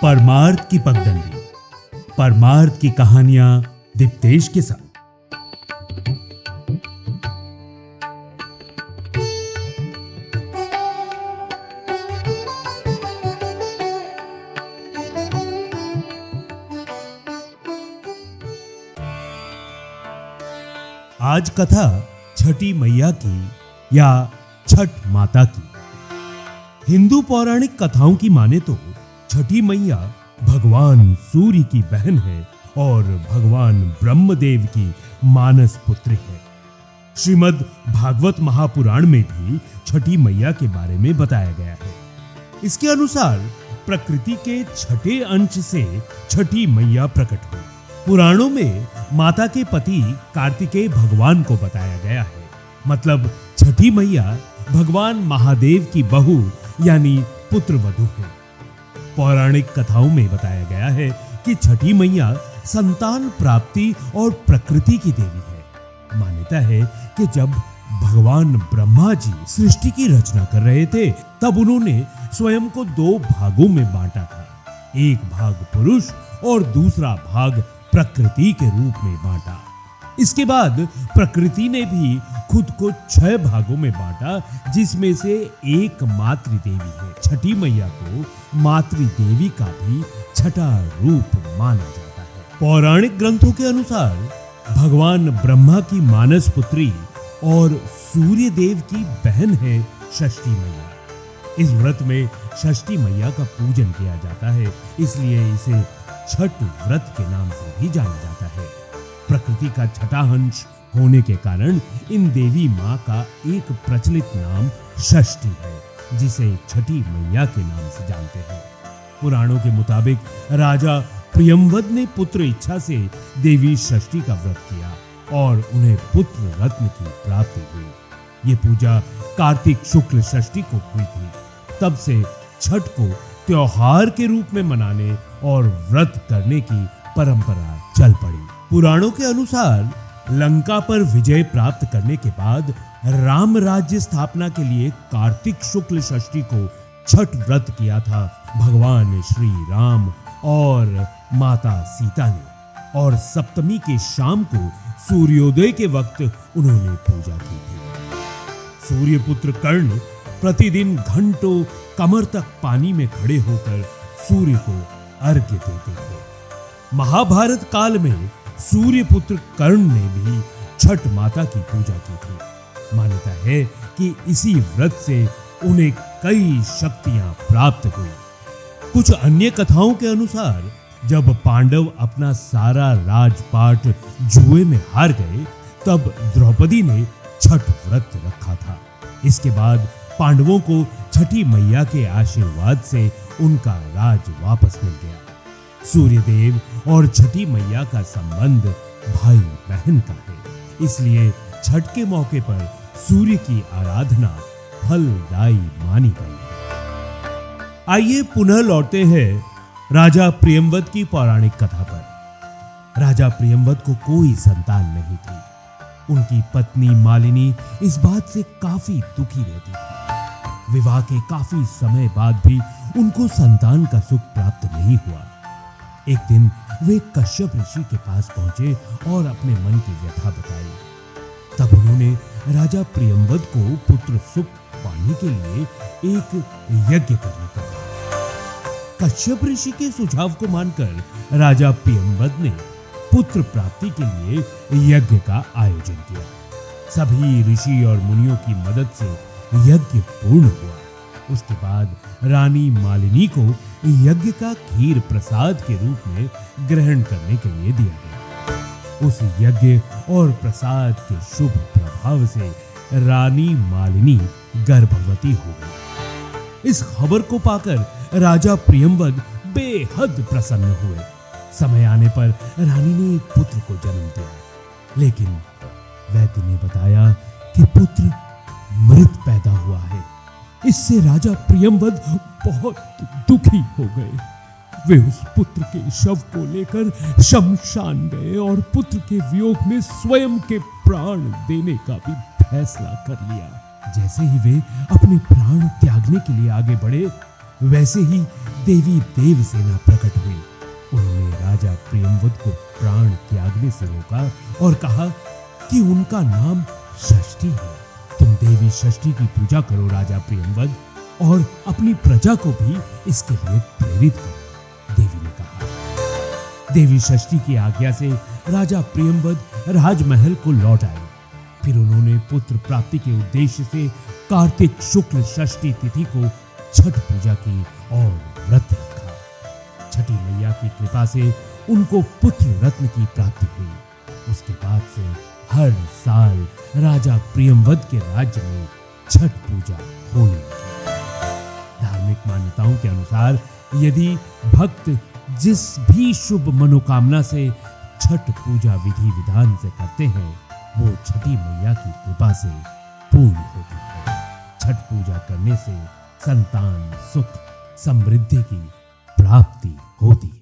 परमार्थ की पगडंडी, परमार्थ की कहानियां दीप्तेश के साथ। आज कथा छठी मैया की या छठ माता की। हिंदू पौराणिक कथाओं की माने तो छठी मैया भगवान सूर्य की बहन है और भगवान ब्रह्मदेव की मानस पुत्री है। श्रीमद् भागवत महापुराण में भी छठी मैया के बारे में बताया गया है। इसके अनुसार प्रकृति के छठे अंश से छठी मैया प्रकट हुई। पुराणों में माता के पति कार्तिकेय भगवान को बताया गया है, मतलब छठी मैया भगवान महादेव की बहू यानी पुत्र वधू है। पौराणिक कथाओं में बताया गया है कि छठी मैया संतान प्राप्ति और प्रकृति की देवी है। मान्यता है कि जब भगवान ब्रह्मा जी सृष्टि की रचना कर रहे थे, तब उन्होंने स्वयं को दो भागों में बांटा था। एक भाग पुरुष और दूसरा भाग प्रकृति के रूप में बांटा। इसके बाद प्रकृति ने भी खुद को 6 भागों में बांटा, जिसमें से एक मातृदेवी है। छठी मैया को मातृदेवी का भी छठा रूप माना जाता है। पौराणिक ग्रंथों के अनुसार भगवान ब्रह्मा की मानस पुत्री और सूर्य देव की बहन है षष्ठी मैया। इस व्रत में षष्ठी मैया का पूजन किया जाता है, इसलिए इसे छठ व्रत के नाम से भी जाना जाता है। प्रकृति का छठा अंश होने के कारण इन देवी माँ का एक प्रचलित नाम षष्ठी है, जिसे छठी मैया के नाम से जानते हैं। पुराणों के मुताबिक राजा प्रियंवद ने पुत्र इच्छा से देवी षष्ठी का व्रत किया और उन्हें पुत्र रत्न की प्राप्ति हुई। ये पूजा कार्तिक शुक्ल षष्ठी को हुई थी। तब से छठ को त्योहार के रूप में मनाने और व्रत करने की परंपरा चल पड़ी। पुराणों के अनुसार लंका पर विजय प्राप्त करने के बाद राम राज्य स्थापना के लिए कार्तिक शुक्ल षष्ठी को छठ व्रत किया था भगवान श्री राम और माता सीता ने, और सप्तमी के शाम को सूर्योदय के वक्त उन्होंने पूजा की थी। सूर्यपुत्र कर्ण प्रतिदिन घंटों कमर तक पानी में खड़े होकर सूर्य को अर्घ्य देते थे। महाभारत काल में सूर्यपुत्र कर्ण ने भी छठ माता की पूजा की थी। मान्यता है कि इसी व्रत से उन्हें कई शक्तियां प्राप्त हुई। कुछ अन्य कथाओं के अनुसार जब पांडव अपना सारा राजपाट जुए में हार गए, तब द्रौपदी ने छठ व्रत रखा था। इसके बाद पांडवों को छठी मैया के आशीर्वाद से उनका राज वापस मिल गया। सूर्यदेव और छठी मैया का संबंध भाई बहन का है, इसलिए छठ के मौके पर सूर्य की आराधना फलदायी मानी गई है। आइए पुनः लौटते हैं राजा प्रियंवद की पौराणिक कथा पर। राजा प्रियंवद को कोई संतान नहीं थी। उनकी पत्नी मालिनी इस बात से काफी दुखी रहती थी। विवाह के काफी समय बाद भी उनको संतान का सुख प्राप्त नहीं हुआ। एक दिन वे कश्यप ऋषि के पास पहुंचे और अपने मन की व्यथा बताई। तब उन्होंने राजा प्रियंवद को पुत्र सुख पाने के लिए एक यज्ञ करने को कहा। कश्यप ऋषि के सुझाव को मानकर राजा प्रियंवद ने पुत्र प्राप्ति के लिए यज्ञ का आयोजन किया। सभी ऋषि और मुनियों की मदद से यज्ञ पूर्ण हुआ। उसके बाद रानी मालिनी को यज्ञ का खीर प्रसाद के रूप में ग्रहण करने के लिए दिया गया। उस यज्ञ और प्रसाद के शुभ प्रभाव से रानी मालिनी गर्भवती हो गई। इस खबर को पाकर राजा प्रियंवद बेहद प्रसन्न हुए। समय आने पर रानी ने एक पुत्र को जन्म दिया, लेकिन वैद्य ने बताया कि पुत्र मृत पैदा हुआ है। इससे राजा प्रियंवद बहुत दुखी हो गए। वे उस पुत्र के शव को लेकर शमशान गए और पुत्र के वियोग में स्वयं के प्राण देने का भी फैसला कर लिया। जैसे ही वे अपने प्राण त्यागने के लिए आगे बढ़े, वैसे ही देवी देवसेना प्रकट हुई। उन्होंने राजा प्रियंवद को प्राण त्यागने से रोका और कहा कि उनका नाम षष्ठी है। तुम देवी षष्ठी की पूजा करो राजा प्रियंवद, और अपनी प्रजा को भी इसके लिए प्रेरित करो, देवी ने कहा। देवी षष्ठी की आज्ञा से राजा प्रियंवद राजमहल को लौट आए। फिर उन्होंने पुत्र प्राप्ति के उद्देश्य से कार्तिक शुक्ल षष्ठी तिथि को छठ पूजा की और व्रत रखा। छठी मैया की कृपा से उनको पुत्र रत्न की प्राप्ति हुई। उसके बाद से हर साल राजा प्रियंवद के राज्य में छठ पूजा होने लगी। धार्मिक मान्यताओं के अनुसार यदि भक्त जिस भी शुभ मनोकामना से छठ पूजा विधि विधान से करते हैं, वो छठी मैया की कृपा से पूर्ण होती है। छठ पूजा करने से संतान सुख समृद्धि की प्राप्ति होती है।